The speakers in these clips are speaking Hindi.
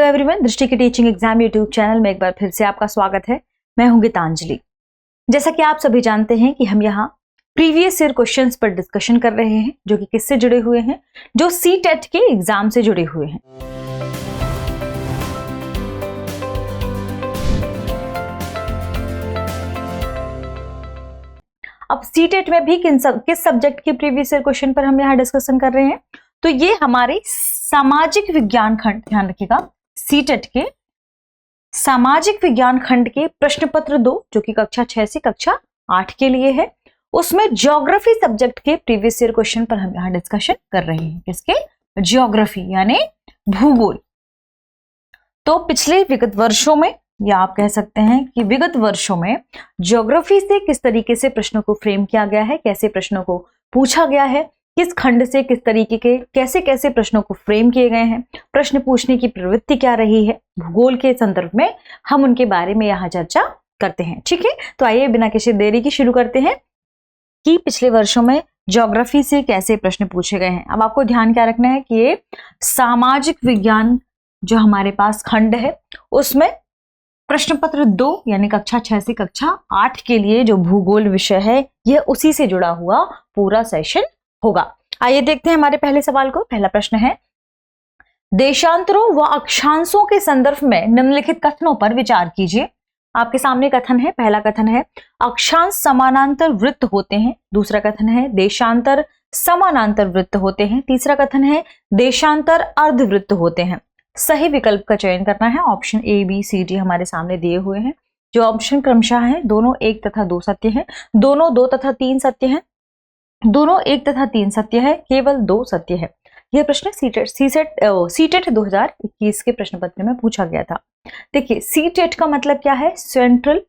हेलो एवरीवन, दृष्टि की टीचिंग एग्जाम यूट्यूब चैनल में एक बार फिर से आपका स्वागत है। मैं हूं गीतांजलि। जैसा कि आप सभी जानते हैं कि हम यहाँ प्रीवियस ईयर क्वेश्चंस पर डिस्कशन कर रहे हैं, जो कि किससे जुड़े हुए हैं, जो सीटेट के एग्जाम से जुड़े हुए हैं। अब सीटेट में भी किस सब्जेक्ट के प्रीवियस ईयर क्वेश्चन पर हम यहाँ डिस्कशन कर रहे हैं, तो ये हमारे सामाजिक विज्ञान खंड, ध्यान रखिएगा, सीटेट के सामाजिक विज्ञान खंड के प्रश्न पत्र 2, जो कि कक्षा 6 से कक्षा 8 के लिए है, उसमें ज्योग्राफी सब्जेक्ट के प्रीवियस ईयर क्वेश्चन पर हम यहाँ डिस्कशन कर रहे हैं। किसके? ज्योग्राफी यानी भूगोल। तो पिछले विगत वर्षों में, या आप कह सकते हैं कि विगत वर्षों में ज्योग्राफी से किस तरीके से प्रश्नों को फ्रेम किया गया है, कैसे प्रश्नों को पूछा गया है, किस खंड से किस तरीके के कैसे कैसे प्रश्नों को फ्रेम किए गए हैं, प्रश्न पूछने की प्रवृत्ति क्या रही है भूगोल के संदर्भ में, हम उनके बारे में यहाँ चर्चा करते हैं। ठीक है, तो आइए बिना किसी देरी के शुरू करते हैं कि पिछले वर्षों में ज्योग्राफी से कैसे प्रश्न पूछे गए हैं। अब आपको ध्यान क्या रखना है कि ये सामाजिक विज्ञान जो हमारे पास खंड है, उसमें प्रश्न पत्र 2 यानी कक्षा 6 से कक्षा 8 के लिए जो भूगोल विषय है, यह उसी से जुड़ा हुआ पूरा सेशन होगा। आइए देखते हैं हमारे पहले सवाल को। पहला प्रश्न है, देशांतरों व अक्षांशों के संदर्भ में निम्नलिखित कथनों पर विचार कीजिए। आपके सामने कथन है। पहला कथन है, अक्षांश समानांतर वृत्त होते हैं। दूसरा कथन है, देशांतर समानांतर वृत्त होते हैं। तीसरा कथन है, देशांतर अर्धवृत्त होते हैं। सही विकल्प का चयन करना है। Option A, B, C, D हमारे सामने दिए हुए हैं। जो ऑप्शन क्रमशः है, दोनों 1 तथा 2 सत्य है, दोनों 2 तथा 3 सत्य है, दोनों 1 तथा 3 सत्य है, केवल 2 सत्य है। यह प्रश्न सीटेट 2021 के प्रश्न पत्र में पूछा गया था। देखिए, सीटेट का मतलब क्या है? Central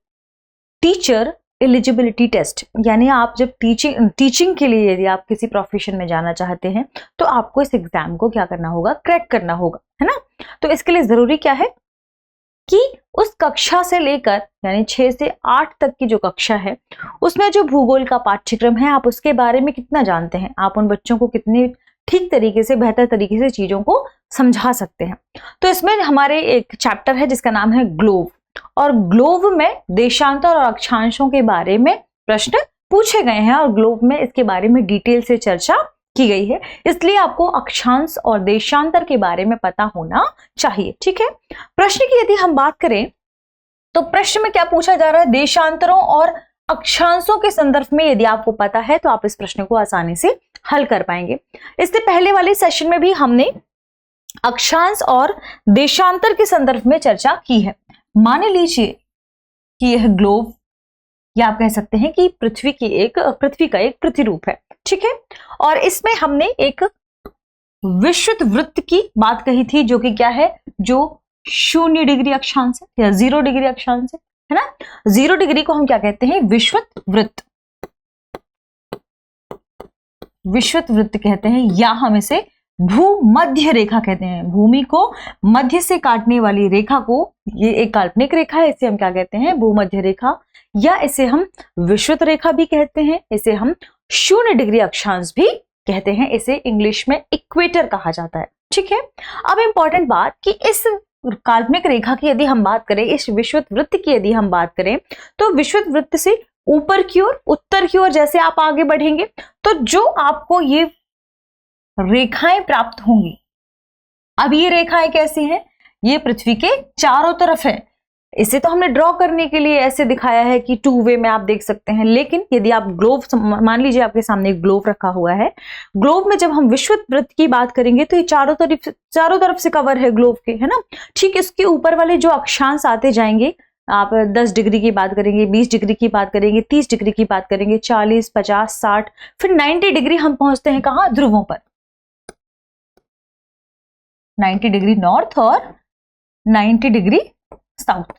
teacher eligibility test. यानी आप जब टीचिंग के लिए यदि आप किसी प्रोफेशन में जाना चाहते हैं, तो आपको इस एग्जाम को क्या करना होगा? क्रैक करना होगा, है ना। तो इसके लिए जरूरी क्या है कि उस कक्षा से लेकर यानी 6 से 8 तक की जो कक्षा है, उसमें जो भूगोल का पाठ्यक्रम है, आप उसके बारे में कितना जानते हैं, आप उन बच्चों को कितने ठीक तरीके से, बेहतर तरीके से चीजों को समझा सकते हैं। तो इसमें हमारे एक चैप्टर है जिसका नाम है ग्लोब, और ग्लोब में देशांतर और अक्षांशों के बारे में प्रश्न पूछे गए हैं, और ग्लोब में इसके बारे में डिटेल से चर्चा की गई है। इसलिए आपको अक्षांश और देशांतर के बारे में पता होना चाहिए। ठीक है, प्रश्न की यदि हम बात करें तो प्रश्न में क्या पूछा जा रहा है? देशांतरों और अक्षांशों के संदर्भ में यदि आपको पता है तो आप इस प्रश्न को आसानी से हल कर पाएंगे। इससे पहले वाले सेशन में भी हमने अक्षांश और देशांतर के संदर्भ में चर्चा की है। मान लीजिए कि यह ग्लोब, या आप कह सकते हैं कि पृथ्वी का एक प्रतिरूप है। ठीक है, और इसमें हमने एक विश्वत वृत्त की बात कही थी, जो कि क्या है? जो 0 डिग्री अक्षांश है या 0 डिग्री अक्षांश है ना। 0 डिग्री को हम क्या कहते हैं? विश्वत वृत्त। विश्वत वृत्त कहते हैं, या हम इसे भूमध्य रेखा कहते हैं। भूमि को मध्य से काटने वाली रेखा को, ये एक काल्पनिक रेखा है, इसे हम क्या कहते हैं? भूमध्य रेखा, या इसे हम विश्वत रेखा भी कहते हैं, इसे हम 0 डिग्री अक्षांश भी कहते हैं, इसे इंग्लिश में इक्वेटर कहा जाता है। ठीक है, अब इंपॉर्टेंट बात कि इस काल्पनिक रेखा की यदि हम बात करें, इस विश्वत वृत्त की यदि हम बात करें, तो विश्वत वृत्त से ऊपर की ओर, उत्तर की ओर जैसे आप आगे बढ़ेंगे, तो जो आपको ये रेखाएं प्राप्त होंगी, अब ये रेखाएं कैसी हैं? ये पृथ्वी के चारों तरफ है। इसे तो हमने ड्रॉ करने के लिए ऐसे दिखाया है कि 2 वे में आप देख सकते हैं, लेकिन यदि आप ग्लोब, मान लीजिए आपके सामने एक ग्लोब रखा हुआ है, ग्लोब में जब हम विश्वत वृत्त की बात करेंगे तो ये चारों तरफ से कवर है ग्लोब के, है ना। ठीक, इसके ऊपर वाले जो अक्षांश आते जाएंगे, आप 10 डिग्री की बात करेंगे, 20 डिग्री की बात करेंगे, 30 डिग्री की बात करेंगे, 40, 50, 60, फिर 90 डिग्री हम पहुंचते हैं कहाँ? ध्रुवों पर। 90 डिग्री नॉर्थ और 90 डिग्री साउथ।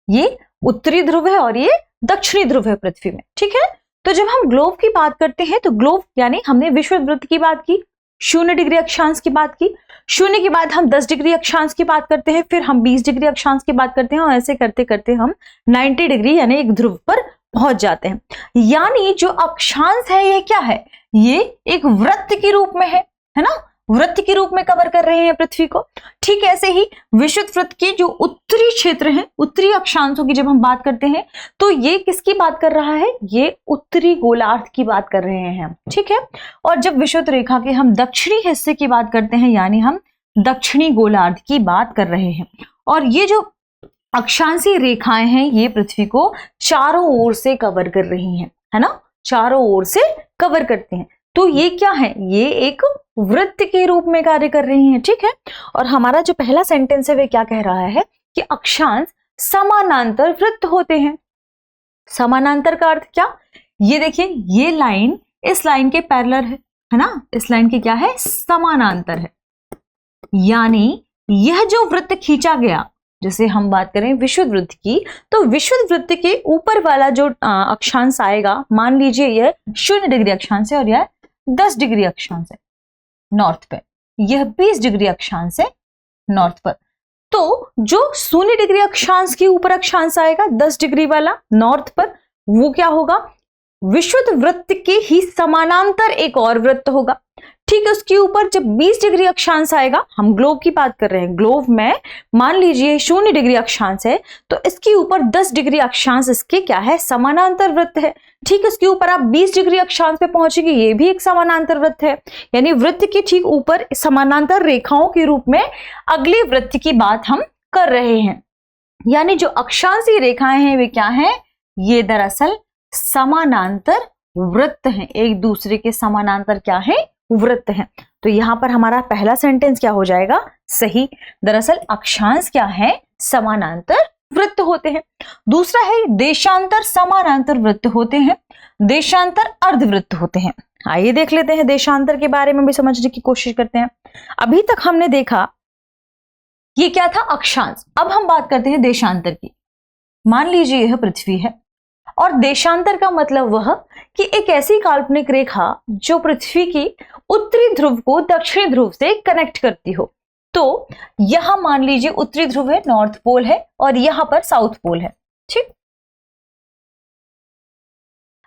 ये उत्तरी ध्रुव है और ये दक्षिणी ध्रुव है पृथ्वी में। ठीक है, तो जब हम ग्लोब की बात करते हैं तो ग्लोब यानी हमने विश्वत वृत्त की बात की, 0 डिग्री अक्षांश की बात की, 0 के बाद हम 10 डिग्री अक्षांश की बात करते हैं, फिर हम 20 डिग्री अक्षांश की बात करते हैं, और ऐसे करते करते हम 90 डिग्री यानी एक ध्रुव पर पहुंच जाते हैं। यानी जो अक्षांश है, ये क्या है? ये एक वृत्त के रूप में है ना। वृत्त के रूप में कवर कर रहे हैं पृथ्वी को। ठीक ऐसे ही विषुवत वृत्त के जो उत्तरी क्षेत्र हैं, उत्तरी अक्षांशों की जब हम बात करते हैं तो ये किसकी बात कर रहा है, ये उत्तरी गोलार्ध की बात कर रहे हैं हम। ठीक है, और जब विषुवत रेखा के हम दक्षिणी हिस्से की बात करते हैं यानी हम दक्षिणी गोलार्ध की बात कर रहे हैं। और ये जो अक्षांशीय रेखाएं हैं ये पृथ्वी को चारों ओर से कवर कर रही हैं, है ना, चारों ओर से कवर करते हैं। तो ये क्या है, ये एक वृत्त के रूप में कार्य कर रही हैं। ठीक है, और हमारा जो पहला सेंटेंस है वे क्या कह रहा है कि अक्षांश समानांतर वृत्त होते हैं। समानांतर का अर्थ क्या, ये देखिए ये लाइन इस लाइन के पैरेलल है ना, इस लाइन की क्या है, समानांतर है। यानी यह जो वृत्त खींचा गया, जैसे हम बात करें विषुवत वृत्त की, तो विषुवत वृत्त के ऊपर वाला जो अक्षांश आएगा, मान लीजिए यह 0 डिग्री अक्षांश है और यह 10 डिग्री अक्षांश है नॉर्थ पे, यह 20 डिग्री अक्षांश है नॉर्थ पर। तो जो 0 डिग्री अक्षांश के ऊपर अक्षांश आएगा 10 डिग्री वाला नॉर्थ पर, वो क्या होगा, विषुवत वृत्त के ही समानांतर एक और वृत्त होगा। ठीक है, उसके ऊपर जब 20 डिग्री अक्षांश आएगा, हम ग्लोब की बात कर रहे हैं, ग्लोब में मान लीजिए 0 डिग्री अक्षांश है तो इसके ऊपर 10 डिग्री अक्षांश इसके क्या है, समानांतर वृत्त है। ठीक है, इसके ऊपर आप 20 डिग्री अक्षांश पे पहुंचेंगे, ये भी एक समानांतर वृत्त है। यानी वृत्त के ठीक ऊपर समानांतर रेखाओं के रूप में अगले वृत्त की बात हम कर रहे हैं। यानी जो अक्षांशीय रेखाएं हैं वे क्या हैं, ये दरअसल समानांतर वृत्त हैं, एक दूसरे के समानांतर क्या है, वृत्त हैं। तो यहां पर हमारा पहला सेंटेंस क्या हो जाएगा, सही। दरअसल अक्षांश क्या है, समानांतर वृत्त होते हैं। दूसरा है देशांतर समानांतर वृत्त होते हैं, देशांतर अर्धवृत्त होते हैं। आइए देख लेते हैं, देशांतर के बारे में भी समझने की कोशिश करते हैं। अभी तक हमने देखा ये क्या था, अक्षांश। अब हम बात करते हैं देशांतर की। मान लीजिए यह पृथ्वी है और देशांतर का मतलब वह कि एक ऐसी काल्पनिक रेखा जो पृथ्वी की उत्तरी ध्रुव को दक्षिणी ध्रुव से कनेक्ट करती हो। तो यहां मान लीजिए उत्तरी ध्रुव है, नॉर्थ पोल है, और यहां पर साउथ पोल है। ठीक,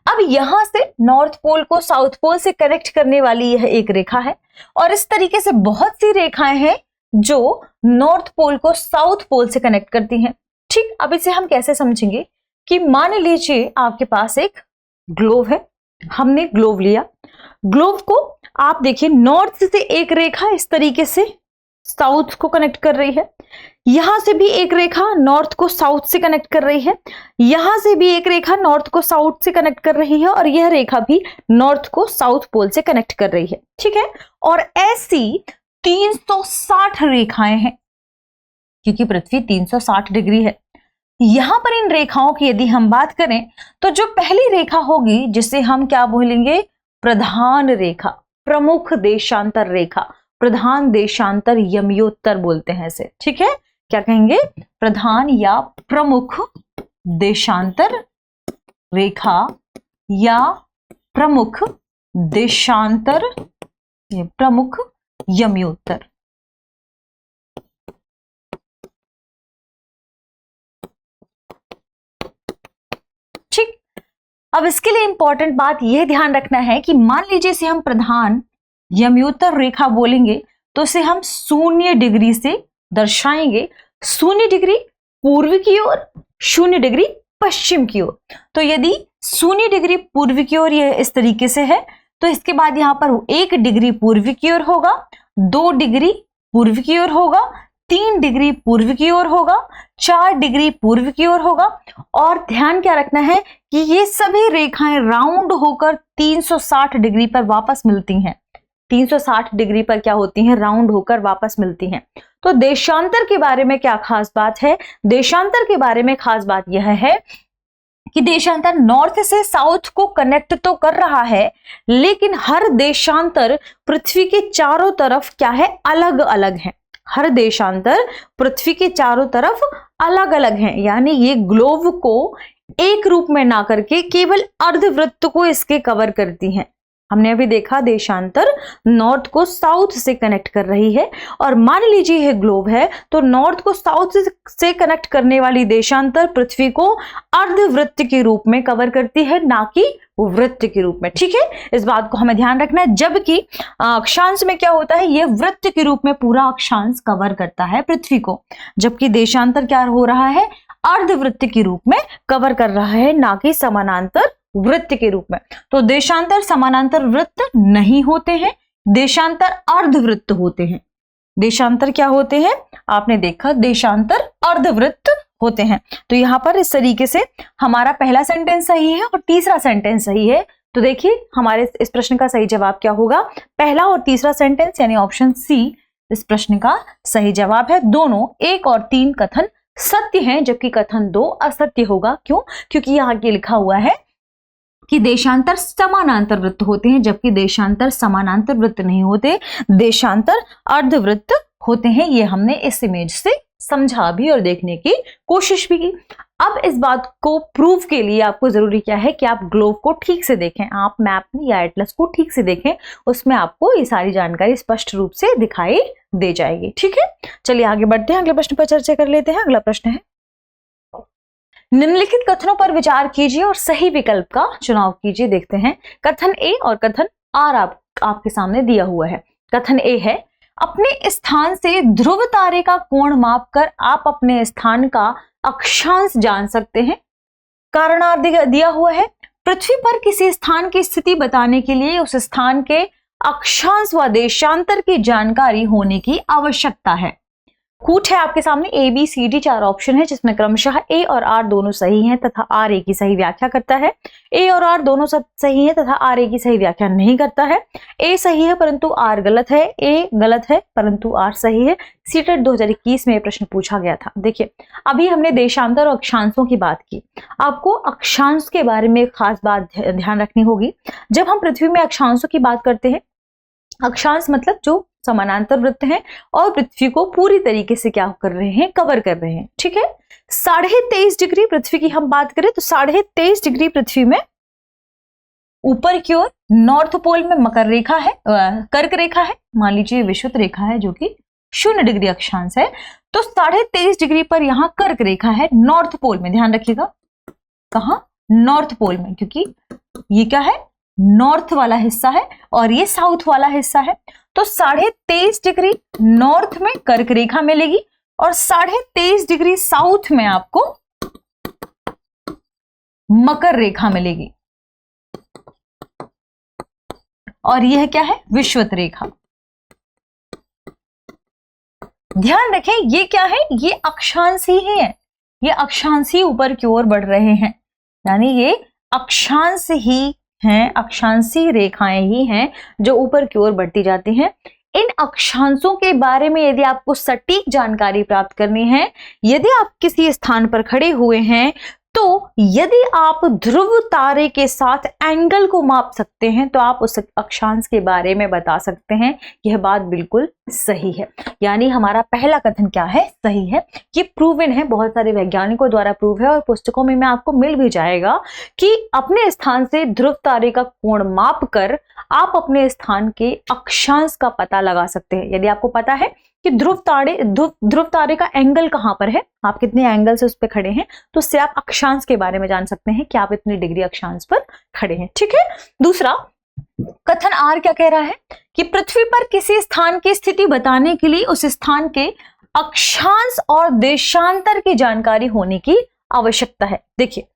अब यहां से नॉर्थ पोल को साउथ पोल से कनेक्ट करने वाली यह एक रेखा है, और इस तरीके से बहुत सी रेखाएं हैं जो नॉर्थ पोल को साउथ पोल से कनेक्ट करती हैं। ठीक, अब इसे हम कैसे समझेंगे कि मान लीजिए आपके पास एक ग्लोब है, हमने ग्लोब लिया, ग्लोब को आप देखिए नॉर्थ से एक रेखा इस तरीके से साउथ को कनेक्ट कर रही है, यहां से भी एक रेखा नॉर्थ को साउथ से कनेक्ट कर रही है, यहां से भी एक रेखा नॉर्थ को साउथ से कनेक्ट कर रही है, और यह रेखा भी नॉर्थ को साउथ पोल से कनेक्ट कर रही है। ठीक है, और ऐसी 360 रेखाएं हैं, क्योंकि पृथ्वी 360 डिग्री है। यहां पर इन रेखाओं की यदि हम बात करें तो जो पहली रेखा होगी जिसे हम क्या बोलेंगे, प्रधान रेखा, प्रमुख देशांतर रेखा, प्रधान देशांतर यमयोत्तर बोलते हैं इसे। ठीक है, क्या कहेंगे, प्रधान या प्रमुख देशांतर रेखा या प्रमुख देशांतर, प्रमुख यमयोत्तर। ठीक, अब इसके लिए इंपॉर्टेंट बात यह ध्यान रखना है कि मान लीजिए इसे हम प्रधान यमयोत्तर रेखा बोलेंगे तो इसे हम 0 डिग्री से दर्शाएंगे, 0 डिग्री पूर्व की ओर, 0 डिग्री पश्चिम की ओर। तो यदि 0 डिग्री पूर्व की ओर यह इस तरीके से है तो इसके बाद यहां पर 1 डिग्री पूर्व की ओर होगा, 2 डिग्री पूर्व की ओर होगा, 3 डिग्री पूर्व की ओर होगा, 4 डिग्री पूर्व की ओर होगा। और ध्यान क्या रखना है कि ये सभी रेखाएं राउंड होकर 360 डिग्री पर वापस मिलती हैं, 360 डिग्री पर क्या होती हैं, राउंड होकर वापस मिलती हैं। तो देशांतर के बारे में क्या खास बात है, देशांतर के बारे में खास बात यह है कि देशांतर नॉर्थ से साउथ को कनेक्ट तो कर रहा है, लेकिन हर देशांतर पृथ्वी के चारों तरफ क्या है, अलग अलग है। हर देशांतर पृथ्वी के चारों तरफ अलग अलग हैं, यानी ये ग्लोब को एक रूप में ना करके केवल अर्धवृत्त को इसके कवर करती हैं। हमने अभी देखा देशांतर नॉर्थ को साउथ से कनेक्ट कर रही है, और मान लीजिए यह ग्लोब है तो नॉर्थ को साउथ से कनेक्ट करने वाली देशांतर पृथ्वी को अर्धवृत्त के रूप में कवर करती है, ना कि वृत्त के रूप में। ठीक है, इस बात को हमें ध्यान रखना है। जबकि अक्षांश में क्या होता है, यह वृत्त के रूप में पूरा अक्षांश कवर करता है पृथ्वी को, जबकि देशांतर क्या हो रहा है, अर्धवृत्त के रूप में कवर कर रहा है, ना कि समानांतर वृत्त के रूप में। तो देशांतर समानांतर वृत्त नहीं होते हैं, देशांतर अर्धवृत्त होते हैं। देशांतर क्या होते हैं, आपने देखा, देशांतर अर्धवृत्त होते हैं। तो यहां पर इस तरीके से हमारा पहला सेंटेंस सही है और तीसरा सेंटेंस सही है। तो देखिए हमारे इस प्रश्न का सही जवाब क्या होगा, पहला और तीसरा सेंटेंस यानी ऑप्शन सी इस प्रश्न का सही जवाब है। दोनों 1 और 3 कथन सत्य हैं, जबकि कथन 2 असत्य होगा। क्यों? क्योंकि यहाँ के लिखा हुआ है कि देशांतर समानांतर वृत्त होते हैं, जबकि देशांतर समानांतर वृत्त नहीं होते, देशांतर अर्धवृत्त होते हैं। ये हमने इस इमेज से समझा भी और देखने की कोशिश भी की। अब इस बात को प्रूव के लिए आपको जरूरी क्या है कि आप ग्लोब को ठीक से देखें, आप मैप में या एटलस को ठीक से देखें, उसमें आपको ये सारी जानकारी स्पष्ट रूप से दिखाई दे जाएगी। ठीक है, चलिए आगे बढ़ते हैं, अगले प्रश्न पर चर्चा कर लेते हैं। अगला प्रश्न है, निम्नलिखित कथनों पर विचार कीजिए और सही विकल्प का चुनाव कीजिए। देखते हैं, कथन ए और कथन आर आपके सामने दिया हुआ है। कथन ए है, अपने स्थान से ध्रुव तारे का कोण मापकर आप अपने स्थान का अक्षांश जान सकते हैं। कारण आर दिया हुआ है, पृथ्वी पर किसी स्थान की स्थिति बताने के लिए उस स्थान के अक्षांश व देशांतर की जानकारी होने की आवश्यकता है। कूट है आपके सामने, A B C D 4 option है, जिसमें क्रमशः ए और आर दोनों सही हैं तथा आर ए की सही व्याख्या करता है। ए और आर दोनों सही हैं तथा आर ए की सही व्याख्या नहीं करता है। ए सही है परंतु आर गलत है, ए गलत है परंतु आर सही है। सीटेट 2021 में यह प्रश्न पूछा गया था। देखिए, अभी हमने देशांतर और अक्षांशों की बात की, आपको अक्षांश के बारे में एक खास बात ध्यान रखनी होगी। जब हम पृथ्वी में अक्षांशों की बात करते हैं, अक्षांश मतलब जो समानांतर वृत्त हैं और पृथ्वी को पूरी तरीके से क्या कर रहे हैं, कवर कर रहे हैं। ठीक है, 23.5 डिग्री पृथ्वी की हम बात करें तो 23.5 डिग्री पृथ्वी में ऊपर की ओर नॉर्थ पोल में मकर रेखा है, कर्क रेखा है, मान लीजिए विषुवत रेखा है जो कि 0 डिग्री अक्षांश है। तो 23.5 डिग्री पर यहां कर्क रेखा है नॉर्थ पोल में, ध्यान रखिएगा, कहां, नॉर्थ पोल में, क्योंकि ये क्या है, नॉर्थ वाला हिस्सा है और ये साउथ वाला हिस्सा है। तो 23.5 डिग्री नॉर्थ में कर्क रेखा मिलेगी और 23.5 डिग्री साउथ में आपको मकर रेखा मिलेगी, और यह क्या है, विषुवत रेखा। ध्यान रखें, ये क्या है, ये अक्षांश ही है, ये अक्षांश ही ऊपर की ओर बढ़ रहे हैं, यानी ये अक्षांश ही हैं, अक्षांशीय रेखाएं ही हैं जो ऊपर की ओर बढ़ती जाती हैं। इन अक्षांशों के बारे में यदि आपको सटीक जानकारी प्राप्त करनी है, यदि आप किसी स्थान पर खड़े हुए हैं, तो यदि आप ध्रुव तारे के साथ एंगल को माप सकते हैं तो आप उस अक्षांश के बारे में बता सकते हैं। यह बात बिल्कुल सही है, यानी हमारा पहला कथन क्या है, सही है। ये प्रूवन है, बहुत सारे वैज्ञानिकों द्वारा प्रूव है और पुस्तकों में आपको मिल भी जाएगा कि अपने स्थान से ध्रुव तारे का कोण माप कर आप अपने स्थान के अक्षांश का पता लगा सकते हैं। यदि आपको पता है कि ध्रुव तारे का एंगल कहां पर है, आप कितने एंगल से उस पर खड़े हैं, तो उससे आप अक्षांश के बारे में जान सकते हैं कि आप इतनी डिग्री अक्षांश पर खड़े हैं। ठीक है, दूसरा कथन आर क्या कह रहा है कि पृथ्वी पर किसी स्थान की स्थिति बताने के लिए उस स्थान के अक्षांश और देशांतर की जानकारी होने की आवश्यकता है। देखिए,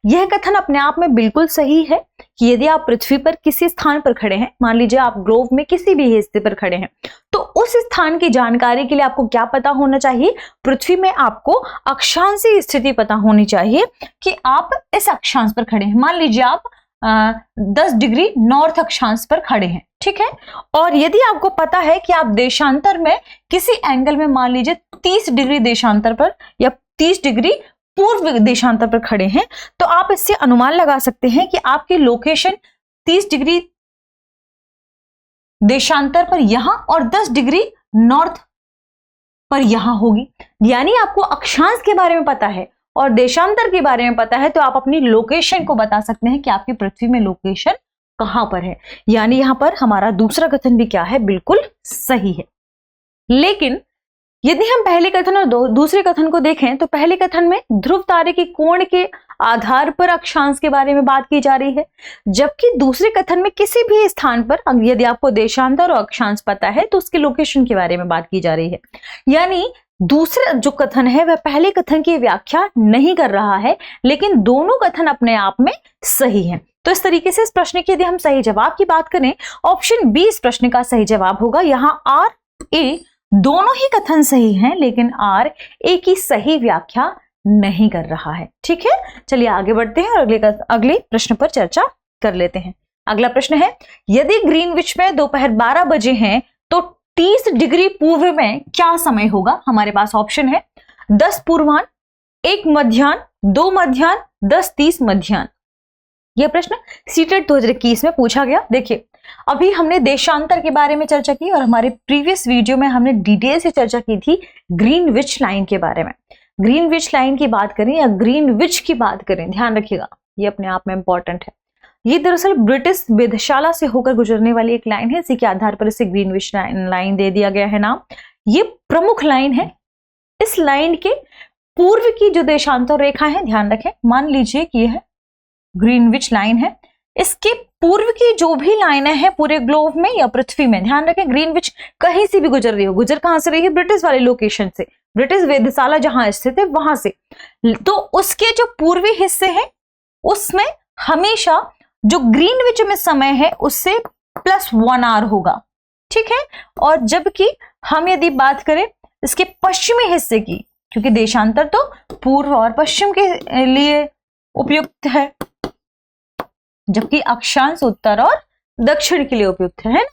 यह कथन अपने आप में बिल्कुल सही है कि यदि आप पृथ्वी पर किसी स्थान पर खड़े हैं, मान लीजिए आप ग्लोब में किसी भी हिस्से पर खड़े हैं, तो उस स्थान की जानकारी के लिए आपको क्या पता होना चाहिए, पृथ्वी में आपको अक्षांशीय स्थिति पता होनी चाहिए कि आप इस अक्षांश पर खड़े हैं। मान लीजिए आप 10 डिग्री नॉर्थ अक्षांश पर खड़े हैं, ठीक है, और यदि आपको पता है कि आप देशांतर में किसी एंगल में मान लीजिए 30 डिग्री देशांतर पर या 30 डिग्री पूर्व देशांतर पर खड़े हैं, तो आप इससे अनुमान लगा सकते हैं कि आपकी लोकेशन 30 डिग्री देशांतर पर यहां और 10 डिग्री नॉर्थ पर यहां होगी। यानी आपको अक्षांश के बारे में पता है और देशांतर के बारे में पता है, तो आप अपनी लोकेशन को बता सकते हैं कि आपकी पृथ्वी में लोकेशन कहां पर है, यानी यहां पर हमारा दूसरा कथन भी क्या है, बिल्कुल सही है। लेकिन यदि हम पहले कथन और दूसरे कथन को देखें तो पहले कथन में ध्रुव तारे के कोण के आधार पर अक्षांश के बारे में बात की जा रही है, जबकि दूसरे कथन में किसी भी स्थान पर यदि आपको देशांतर और अक्षांश पता है तो उसके लोकेशन के बारे में बात की जा रही है। यानी दूसरा जो कथन है वह पहले कथन की व्याख्या नहीं कर रहा है, लेकिन दोनों कथन अपने आप में सही है। तो इस तरीके से इस प्रश्न की यदि हम सही जवाब की बात करें, ऑप्शन बी इस प्रश्न का सही जवाब होगा। यहां आर ए दोनों ही कथन सही हैं, लेकिन आर ए की सही व्याख्या नहीं कर रहा है। ठीक है, चलिए आगे बढ़ते हैं और अगले प्रश्न पर चर्चा कर लेते हैं। अगला प्रश्न है, यदि ग्रीनविच में दोपहर 12 बजे हैं तो 30 डिग्री पूर्व में क्या समय होगा? हमारे पास ऑप्शन है 10 पूर्वाह्न, 1 मध्याह्न, 2 मध्याह्न, 10:30 मध्याह्न। यह प्रश्न सीटेट 2021 में पूछा गया। देखिए, अभी हमने देशांतर के बारे में चर्चा की और हमारे प्रीवियस वीडियो में हमने डिटेल से चर्चा की थी ग्रीनविच लाइन के बारे में। ग्रीनविच लाइन की बात करें या ग्रीनविच की बात करें, ध्यान रखिएगा, ये अपने आप में इंपॉर्टेंट है। ये दरअसल ब्रिटिश वेधशाला से होकर गुजरने वाली एक लाइन है, इसी के आधार पर इसे ग्रीनविच लाइन दे दिया गया है नाम। ये प्रमुख लाइन है। इस लाइन के पूर्व की जो देशांतर रेखा है, ध्यान रखें, मान लीजिए कि यह ग्रीनविच लाइन है, इसके पूर्व की जो भी लाइनें हैं पूरे ग्लोब में या पृथ्वी में, ध्यान रखें ग्रीनविच कहीं से भी गुजर रही हो, गुजर कहां से रही है? ब्रिटिश वाले लोकेशन से, ब्रिटिश वेधशाला जहां स्थित है वहां से, तो उसके जो पूर्वी हिस्से हैं उसमें हमेशा जो ग्रीनविच में समय है उससे +1 आवर होगा। ठीक है, और जबकि हम यदि बात करें इसके पश्चिमी हिस्से की, क्योंकि देशांतर तो पूर्व और पश्चिम के लिए उपयुक्त है, जबकि अक्षांश उत्तर और दक्षिण के लिए उपयुक्त है ना।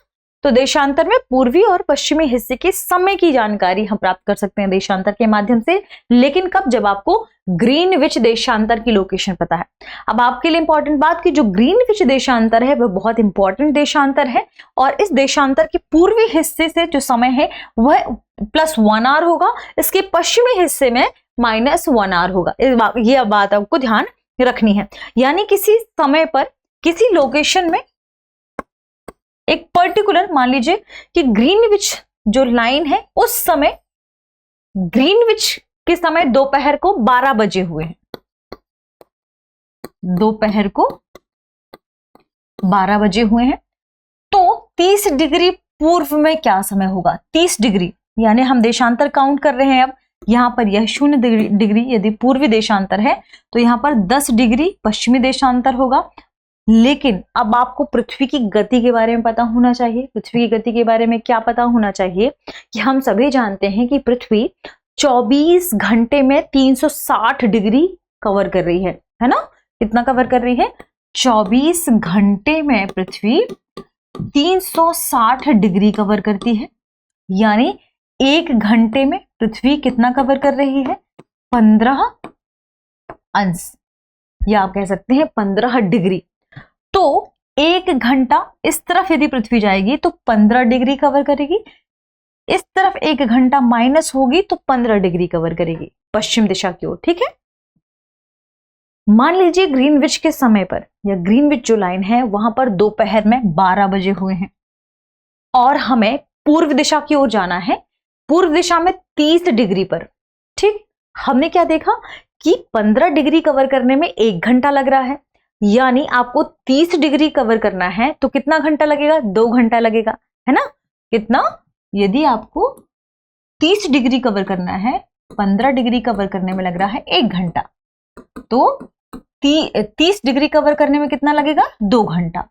तो देशांतर में पूर्वी और पश्चिमी हिस्से के समय की जानकारी हम प्राप्त कर सकते हैं देशांतर के माध्यम से, लेकिन कब? जब आपको ग्रीनविच देशांतर की लोकेशन पता है। अब आपके लिए इंपॉर्टेंट बात कि जो ग्रीनविच देशांतर है वह बहुत इंपॉर्टेंट देशांतर है, और इस देशांतर के पूर्वी हिस्से से जो समय है वह +1 आवर होगा, इसके पश्चिमी हिस्से में -1 आवर होगा। यह बात आपको ध्यान रखनी है। यानी किसी समय पर किसी लोकेशन में एक पर्टिकुलर, मान लीजिए कि ग्रीनविच जो लाइन है उस समय ग्रीनविच के समय दोपहर को 12 बजे हुए हैं, दोपहर को 12 बजे हुए हैं, तो 30 डिग्री पूर्व में क्या समय होगा? 30 डिग्री, यानी हम देशांतर काउंट कर रहे हैं। अब यहां पर यह 0 डिग्री यदि पूर्वी देशांतर है तो यहां पर 10 डिग्री पश्चिमी देशांतर होगा। लेकिन अब आपको पृथ्वी की गति के बारे में पता होना चाहिए। पृथ्वी की गति के बारे में क्या पता होना चाहिए कि हम सभी जानते हैं कि पृथ्वी 24 घंटे में 360 डिग्री कवर कर रही है ना? कितना कवर कर रही है? 24 घंटे में पृथ्वी 360 डिग्री कवर करती है। यानी 1 घंटे में पृथ्वी कितना कवर कर रही है? 15 अंश, या आप कह सकते हैं 15 डिग्री। तो 1 घंटा इस तरफ यदि पृथ्वी जाएगी तो 15 डिग्री कवर करेगी, इस तरफ 1 घंटा माइनस होगी तो 15 डिग्री कवर करेगी पश्चिम दिशा की ओर। ठीक है, मान लीजिए ग्रीनविच के समय पर या ग्रीनविच जो लाइन है वहां पर दोपहर में 12 बजे हुए हैं और हमें पूर्व दिशा की ओर जाना है, पूर्व दिशा में 30 डिग्री पर। ठीक, हमने क्या देखा कि 15 डिग्री कवर करने में 1 घंटा लग रहा है, यानी आपको 30 डिग्री कवर करना है तो कितना घंटा लगेगा? 2 घंटा लगेगा, है ना? कितना? यदि आपको 30 डिग्री कवर करना है, 15 डिग्री कवर करने में लग रहा है 1 घंटा, तो 30 डिग्री कवर करने में कितना लगेगा? 2 घंटा।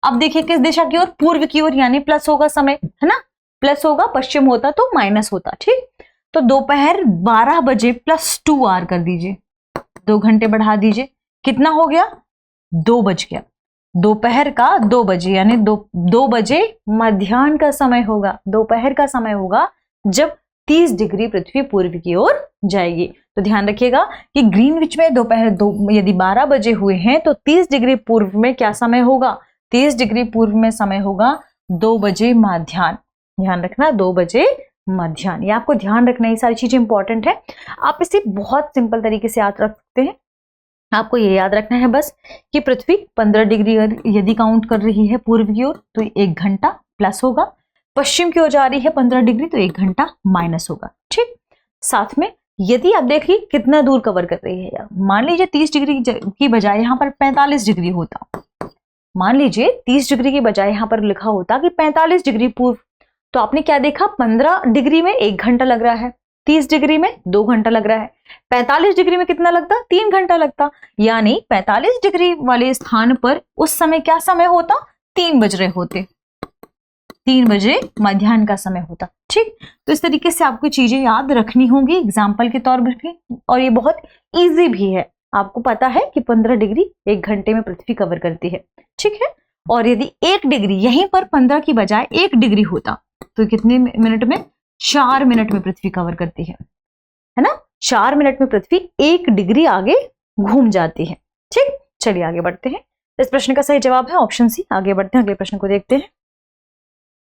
अब देखिए किस दिशा की ओर? पूर्व की ओर, यानी प्लस होगा समय, है ना? प्लस होगा, पश्चिम होता तो माइनस होता। ठीक, तो दोपहर 12 बजे +2 आवर कर दीजिए, 2 घंटे बढ़ा दीजिए, कितना हो गया? 2 बज गया। दोपहर का 2 बजे, यानी 2 बजे मध्याह्न का समय होगा, दोपहर का समय होगा जब 30 डिग्री पृथ्वी पूर्व की ओर जाएगी। तो ध्यान रखिएगा कि ग्रीनविच में दोपहर 2 यदि 12 बजे हुए हैं तो 30 डिग्री पूर्व में क्या समय होगा? 30 डिग्री पूर्व में समय होगा 2 बजे मध्याह्न। ध्यान रखना, 2 बजे मध्याह्न। ये आपको ध्यान रखना, ये सारी चीजें इंपॉर्टेंट है। आप इसे बहुत सिंपल तरीके से याद रख सकते हैं। आपको ये याद रखना है बस कि पृथ्वी 15 डिग्री यदि काउंट कर रही है पूर्व की ओर तो 1 घंटा प्लस होगा, पश्चिम की ओर जा रही है 15 डिग्री तो 1 घंटा माइनस होगा। ठीक, साथ में यदि आप देखिए कितना दूर कवर कर रही है यार, मान लीजिए 30 डिग्री की बजाय यहाँ पर 45 डिग्री होता, मान लीजिए 30 डिग्री की बजाय यहाँ पर लिखा होता कि 45 डिग्री पूर्व, तो आपने क्या देखा 15 डिग्री में 1 घंटा लग रहा है, 30 डिग्री में 2 घंटा लग रहा है, 45 डिग्री में कितना लगता 3 घंटा लगता, यानी 45 डिग्री वाले स्थान पर उस समय क्या समय होता 3 बज रहे होते, 3 बजे मध्याह्न का समय होता। ठीक, तो इस तरीके से आपको चीजें याद रखनी होंगी एग्जाम्पल के तौर पर भी, और ये बहुत इजी भी है। आपको पता है कि 15 डिग्री 1 घंटे में पृथ्वी कवर करती है। ठीक है, और यदि 1 डिग्री यहीं पर 15 की बजाय 1 डिग्री होता तो कितने मिनट में 4 मिनट में पृथ्वी कवर करती है ना, 4 मिनट में पृथ्वी 1 डिग्री आगे घूम जाती है। ठीक, चलिए आगे बढ़ते हैं। इस प्रश्न का सही जवाब है ऑप्शन सी। आगे बढ़ते हैं, अगले प्रश्न को देखते हैं।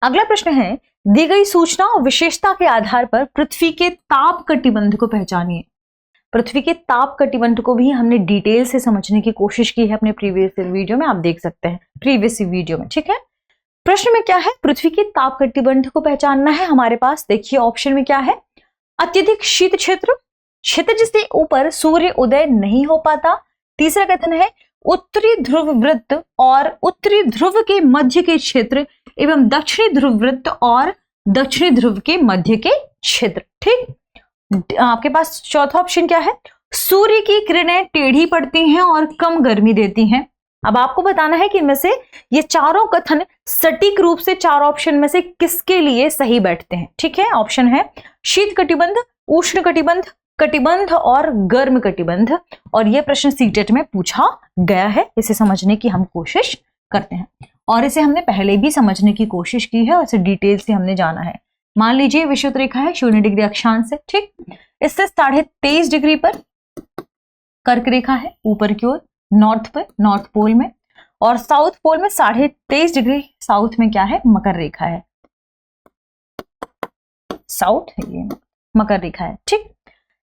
अगला प्रश्न है, दी गई सूचना और विशेषता के आधार पर पृथ्वी के ताप कटिबंध को पहचानिए। पृथ्वी के ताप कटिबंध को भी हमने डिटेल से समझने की कोशिश की है अपने प्रीवियस वीडियो में, आप देख सकते हैं प्रीवियस वीडियो में। ठीक है, प्रश्न में क्या है, पृथ्वी के ताप कटिबंध को पहचानना है हमारे पास। देखिए ऑप्शन में क्या है, अत्यधिक शीत क्षेत्र, क्षितिज से ऊपर सूर्य उदय नहीं हो पाता। तीसरा कथन है, उत्तरी ध्रुव वृत्त और उत्तरी ध्रुव के मध्य के क्षेत्र एवं दक्षिणी ध्रुव वृत्त और दक्षिणी ध्रुव के मध्य के क्षेत्र। ठीक, आपके पास चौथा ऑप्शन क्या है, सूर्य की किरणें टेढ़ी पड़ती हैं और कम गर्मी देती हैं। अब आपको बताना है कि इनमें से ये चारों कथन सटीक रूप से 4 ऑप्शन में से किसके लिए सही बैठते हैं। ठीक है, ऑप्शन है शीत कटिबंध, उष्ण कटिबंध, कटिबंध और गर्म कटिबंध, और यह प्रश्न सीटेट में पूछा गया है। इसे समझने की हम कोशिश करते हैं, और इसे हमने पहले भी समझने की कोशिश की है और इसे डिटेल से हमने जाना है। मान लीजिए विषुवत रेखा है 0 डिग्री अक्षांश से, ठीक, इससे 23.5 डिग्री पर कर्क रेखा है ऊपर की ओर नॉर्थ पर, नॉर्थ पोल में, और साउथ पोल में 23.5 डिग्री साउथ में क्या है, मकर रेखा है, साउथ ये मकर रेखा है। ठीक,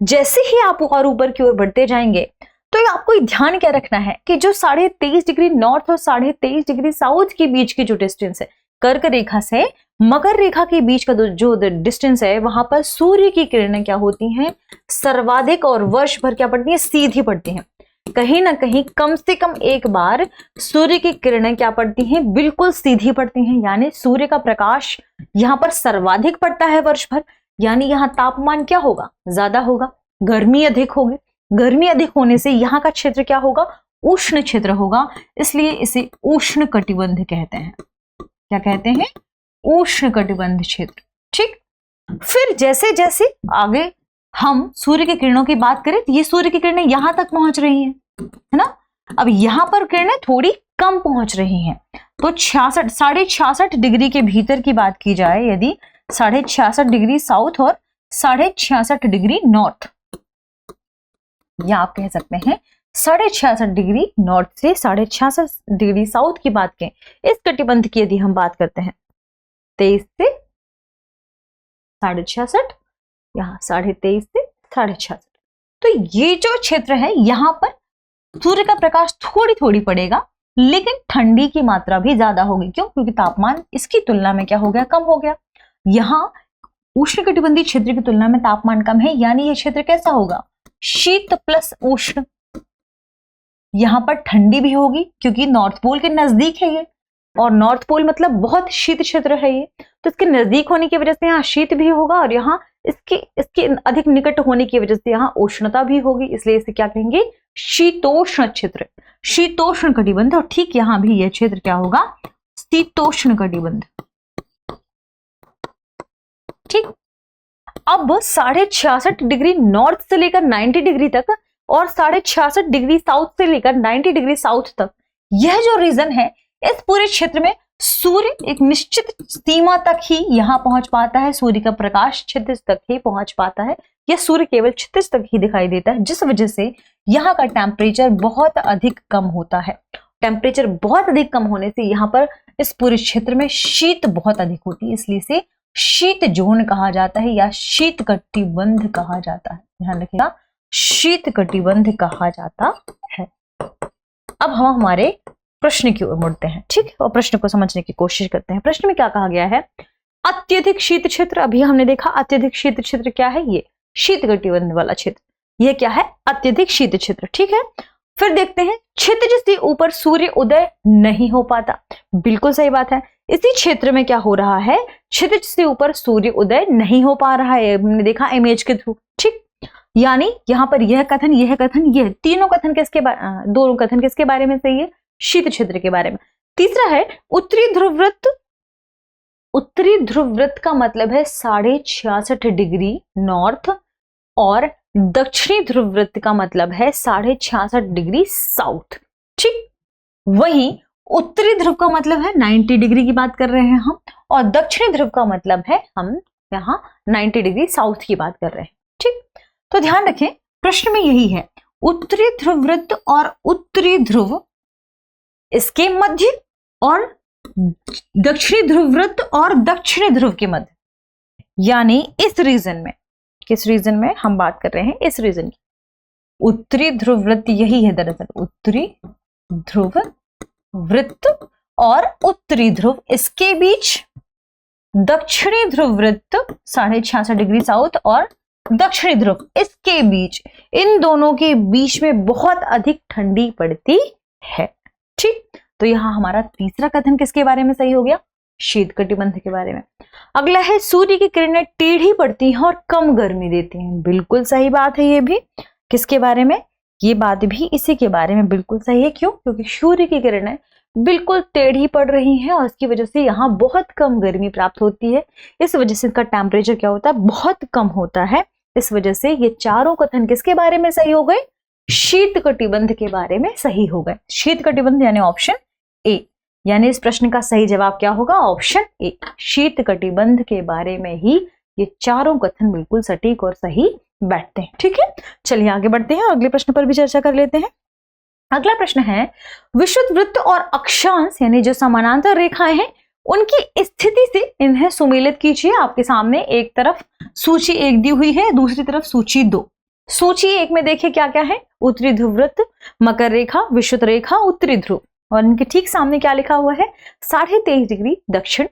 जैसे ही आप और ऊपर की ओर बढ़ते जाएंगे तो आपको ध्यान क्या रखना है कि जो 23.5 डिग्री नॉर्थ और 23.5 डिग्री साउथ के बीच की जो डिस्टेंस है, कर्क रेखा से मकर रेखा के बीच का जो डिस्टेंस है, वहां पर सूर्य की किरणें क्या होती हैं, सर्वाधिक और वर्ष भर क्या पड़ती हैं, सीधी पड़ती हैं। कहीं ना कहीं कम से कम एक बार सूर्य की किरणें क्या पड़ती हैं, बिल्कुल सीधी पड़ती हैं, यानी सूर्य का प्रकाश यहां पर सर्वाधिक पड़ता है वर्ष भर, यानी यहां तापमान क्या होगा, ज्यादा होगा, गर्मी अधिक होगी। गर्मी अधिक होने से यहाँ का क्षेत्र क्या होगा, उष्ण क्षेत्र होगा, इसलिए इसे उष्ण कटिबंध कहते हैं। क्या कहते हैं, उष्ण कटिबंध क्षेत्र। ठीक, फिर जैसे जैसे आगे हम सूर्य की किरणों की बात करें तो ये सूर्य की किरणें यहां तक पहुंच रही हैं, है ना। अब यहां पर किरणें थोड़ी कम पहुंच रही हैं, तो 66.5 डिग्री के भीतर की बात की जाए, यदि 66.5 डिग्री साउथ और 66.5 डिग्री नॉर्थ, या आप कह सकते हैं 66.5 डिग्री नॉर्थ से 66.5 डिग्री साउथ की बात करें, इस कटिबंध की यदि हम बात करते हैं 23 से 66.5, यहाँ 23.5 से 66, तो ये जो क्षेत्र है यहां पर सूर्य का प्रकाश थोड़ी थोड़ी पड़ेगा, लेकिन ठंडी की मात्रा भी ज्यादा होगी। क्यों, क्योंकि तापमान इसकी तुलना में क्या हो गया, कम हो गया। यहाँ उष्णकटिबंधीय क्षेत्र की तुलना में तापमान कम है, यानी ये क्षेत्र कैसा होगा, शीत प्लस उष्ण। यहां पर ठंडी भी होगी क्योंकि नॉर्थ पोल के नजदीक है ये, और नॉर्थ पोल मतलब बहुत शीत क्षेत्र है ये, तो इसके नजदीक होने की वजह से यहाँ शीत भी होगा, और यहाँ इसके अधिक निकट होने की वजह से यहाँ उष्णता भी होगी, इसलिए इसे क्या कहेंगे, शीतोष्ण क्षेत्र, शीतोष्ण कटिबंध। और ठीक यहां भी यह क्षेत्र क्या होगा, शीतोष्ण कटिबंध। ठीक, अब 66.5 डिग्री नॉर्थ से लेकर 90 डिग्री तक और 66.5 डिग्री साउथ से लेकर 90 डिग्री साउथ तक, यह जो रीजन है, इस पूरे क्षेत्र में सूर्य एक निश्चित सीमा तक ही यहां पहुंच पाता है, सूर्य का प्रकाश क्षितिज तक ही पहुंच पाता है, यह सूर्य केवल क्षितिज तक ही दिखाई देता है, जिस वजह से यहाँ का टेम्परेचर बहुत अधिक कम होता है। टेम्परेचर बहुत अधिक कम होने से यहाँ पर इस पूरे क्षेत्र में शीत बहुत अधिक होती है, इसलिए इसे शीत जोन कहा जाता है या शीत कटिबंध कहा जाता है। ध्यान रखिएगा, शीत कटिबंध कहा जाता है। अब हम हमारे प्रश्न की ओर मुड़ते हैं, ठीक है, और प्रश्न को समझने की कोशिश करते हैं। प्रश्न में क्या कहा गया है? अत्यधिक शीत क्षेत्र, अभी हमने देखा अत्यधिक शीत क्षेत्र क्या है, ये शीत कटिबंध वाला क्षेत्र, ये क्या है? अत्यधिक शीत क्षेत्र, ठीक है। फिर देखते हैं क्षितिज से ऊपर सूर्य उदय नहीं हो पाता, बिल्कुल सही बात है। इसी क्षेत्र में क्या हो रहा है? क्षितिज से ऊपर सूर्य उदय नहीं हो पा रहा है, हमने देखा इमेज के थ्रू, ठीक। यानी यहां पर यह कथन, यह तीनों कथन किसके दोनों कथन किसके बारे में सही है? शीत क्षेत्र के बारे में। तीसरा है उत्तरी ध्रुव वृत्त। उत्तरी ध्रुव वृत्त का मतलब है 66.5 डिग्री नॉर्थ, और दक्षिणी ध्रुव वृत्त का मतलब है 66.5 डिग्री साउथ, ठीक। वहीं उत्तरी ध्रुव का मतलब है 90 डिग्री की बात कर रहे हैं हम, और दक्षिणी ध्रुव का मतलब है हम यहां 90 डिग्री साउथ की बात कर रहे हैं, ठीक। तो ध्यान रखें प्रश्न में यही है, उत्तरी ध्रुव वृत्त और उत्तरी ध्रुव, इसके मध्य, और दक्षिणी ध्रुव वृत्त और दक्षिणी ध्रुव के मध्य, यानी इस रीजन में, किस रीजन में हम बात कर रहे हैं? इस रीजन की। उत्तरी ध्रुव वृत्त यही है दरअसल, उत्तरी ध्रुव वृत्त और उत्तरी ध्रुव, इसके बीच दक्षिणी ध्रुव वृत्त 66.5 डिग्री साउथ और दक्षिणी ध्रुव, इसके बीच, इन दोनों के बीच में बहुत अधिक ठंडी पड़ती है, ठीक। तो यहां हमारा तीसरा कथन किसके बारे में सही हो गया? शीत कटिबंध के बारे में। अगला है सूर्य की किरणें टेढ़ी पड़ती हैं और कम गर्मी देती हैं, बिल्कुल सही बात है। ये भी किसके बारे में? ये बात भी इसी के बारे में बिल्कुल सही है। क्यों? क्योंकि सूर्य की किरणें बिल्कुल टेढ़ी पड़ रही हैं और इसकी वजह से यहाँ बहुत कम गर्मी प्राप्त होती है। इस वजह से इसका टेम्परेचर क्या होता है? बहुत कम होता है। इस वजह से ये चारों कथन किसके बारे में सही हो गए? शीत कटिबंध के बारे में सही हो गए। शीत कटिबंध यानी ऑप्शन ए, यानी इस प्रश्न का सही जवाब क्या होगा? ऑप्शन ए, शीत कटिबंध के बारे में ही ये चारों कथन बिल्कुल सटीक और सही बैठते हैं, ठीक है। चलिए आगे बढ़ते हैं और अगले प्रश्न पर भी चर्चा कर लेते हैं। अगला प्रश्न है, विषुवत वृत्त और अक्षांश यानी जो समानांतर रेखाएं हैं उनकी स्थिति से इन्हें सुमेलित कीजिए। आपके सामने एक तरफ सूची 1 दी हुई है, दूसरी तरफ सूची 2। सूची 1 में देखिए क्या क्या है? उत्तरी ध्रुव वृत्त, मकर रेखा, विषुवत रेखा, उत्तरी ध्रुव, और इनके ठीक सामने क्या लिखा हुआ है? 23.5 डिग्री दक्षिण,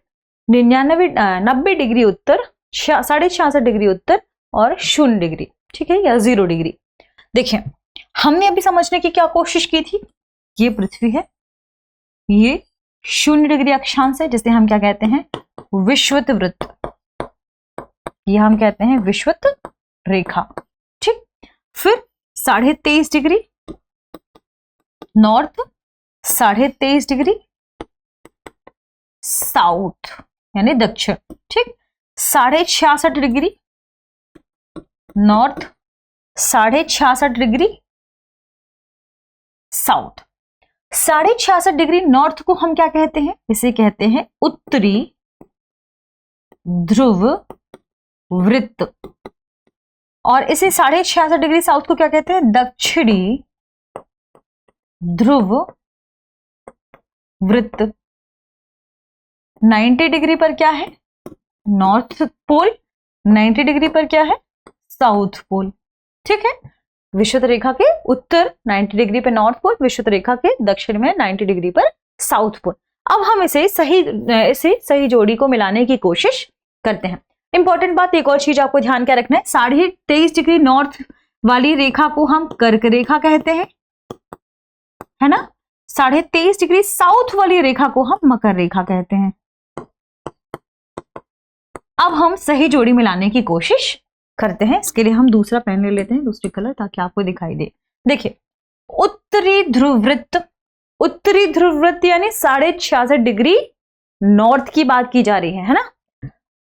90 डिग्री उत्तर, 66.5 डिग्री उत्तर और 0 डिग्री, ठीक है, या 0 डिग्री। देखिए हमने अभी समझने की क्या कोशिश की थी? ये पृथ्वी है, ये 0 डिग्री अक्षांश है जिसे हम क्या कहते हैं? विषुवत वृत्त, ये हम कहते हैं विषुवत रेखा, ठीक। फिर 23.5 डिग्री नॉर्थ, 23.5 डिग्री साउथ यानी दक्षिण, ठीक। 66.5 degree north, 66.5 degree south. 66.5 degree north को हम क्या कहते हैं? इसे कहते हैं उत्तरी ध्रुव वृत्त, और इसे 66.5 डिग्री साउथ को क्या कहते हैं? दक्षिणी ध्रुव वृत्त। 90 डिग्री पर क्या है? नॉर्थ पोल, 90 डिग्री पर क्या है? साउथ पोल, ठीक है। विषुवत रेखा के उत्तर 90 डिग्री पर नॉर्थ पोल, विषुवत रेखा के दक्षिण में 90 डिग्री पर साउथ पोल। अब हम इसे सही जोड़ी को मिलाने की कोशिश करते हैं। इंपॉर्टेंट बात, एक और चीज आपको ध्यान क्या रखना है, 23.5 डिग्री नॉर्थ वाली रेखा को हम कर्क रेखा कहते हैं, है ना। 23.5 डिग्री साउथ वाली रेखा को हम मकर रेखा कहते हैं। अब हम सही जोड़ी मिलाने की कोशिश करते हैं। इसके लिए हम दूसरा पेन ले लेते हैं, दूसरी कलर, ताकि आपको दिखाई दे। देखिए उत्तरी ध्रुव वृत्त, उत्तरी ध्रुव वृत्त यानी 66.5 डिग्री नॉर्थ की बात की जा रही है ना।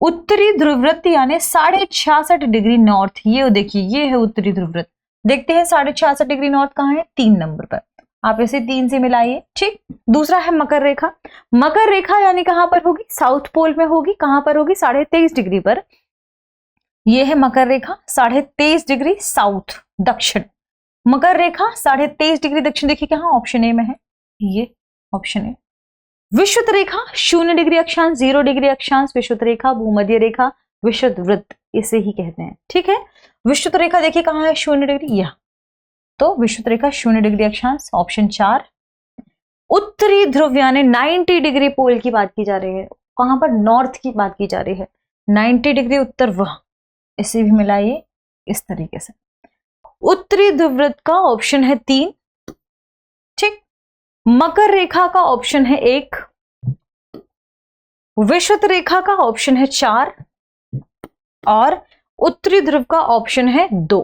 उत्तरी ध्रुव वृत्त यानी 66.5 डिग्री नॉर्थ, ये देखिए ये है उत्तरी ध्रुव वृत्त। देखते हैं 66.5 डिग्री नॉर्थ कहाँ है? 3 नंबर पर, आप इसे 3 से मिलाइए, ठीक। दूसरा है मकर रेखा, मकर रेखा यानी कहां पर होगी? साउथ पोल में होगी। कहां पर होगी? 23.5 डिग्री पर। यह है मकर रेखा, 23.5 डिग्री साउथ दक्षिण। मकर रेखा 23.5 डिग्री दक्षिण, देखिए कहां? ऑप्शन ए में है, ये ऑप्शन ए। विषुवत रेखा 0 डिग्री अक्षांश, 0 डिग्री अक्षांश, विषुवत रेखा, भूमध्य रेखा, विषुवत वृत्त, इसे ही कहते हैं, ठीक है। विषुवत रेखा देखिए कहाँ है, 0 डिग्री, यह तो विषुवत रेखा 0 डिग्री अक्षांश, ऑप्शन 4। उत्तरी ध्रुव यानी 90 डिग्री पोल की बात की जा रही है, कहां पर, नॉर्थ की बात की जा रही है, 90 डिग्री उत्तर, वह इसे भी मिलाइए इस तरीके से। उत्तरी ध्रुववृत्त का ऑप्शन है 3, ठीक। मकर रेखा का ऑप्शन है 1, विषुवत रेखा का ऑप्शन है 4 और उत्तरी ध्रुव का ऑप्शन है 2।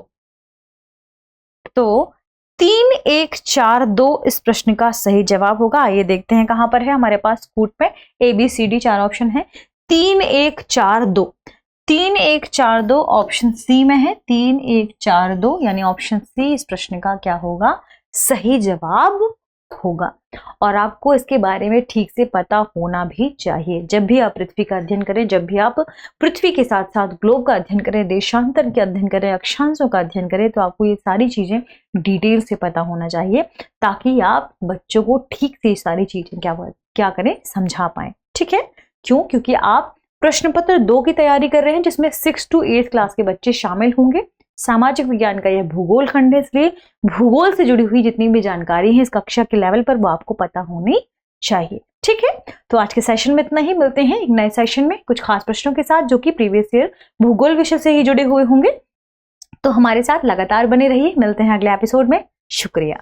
तो 3, 1, 4, 2 इस प्रश्न का सही जवाब होगा। आइए देखते हैं कहां पर है हमारे पास कूट में, ABCD 4 ऑप्शन है, 3, 1, 4, 2, 3, 1, 4, 2 ऑप्शन सी में है, 3, 1, 4, 2 यानी ऑप्शन सी इस प्रश्न का क्या होगा, सही जवाब होगा। और आपको इसके बारे में ठीक से पता होना भी चाहिए। जब भी आप पृथ्वी का अध्ययन करें, जब भी आप पृथ्वी के साथ साथ ग्लोब का अध्ययन करें, देशांतर के अध्ययन करें, अक्षांशों का अध्ययन करें, तो आपको ये सारी चीजें डिटेल से पता होना चाहिए, ताकि आप बच्चों को ठीक से सारी चीजें क्या करें, समझा पाए। ठीक है, क्यों? क्योंकि आप प्रश्न पत्र 2 की तैयारी कर रहे हैं, जिसमें 6 to 8 क्लास के बच्चे शामिल होंगे। सामाजिक विज्ञान का यह भूगोल खंड है, इसलिए भूगोल से जुड़ी हुई जितनी भी जानकारी है इस कक्षा के लेवल पर वो आपको पता होनी चाहिए। ठीक है, तो आज के सेशन में इतना ही। मिलते हैं एक नए सेशन में कुछ खास प्रश्नों के साथ, जो कि प्रीवियस ईयर भूगोल विषय से ही जुड़े हुए होंगे। तो हमारे साथ लगातार बने रहिए। मिलते हैं अगले एपिसोड में। शुक्रिया।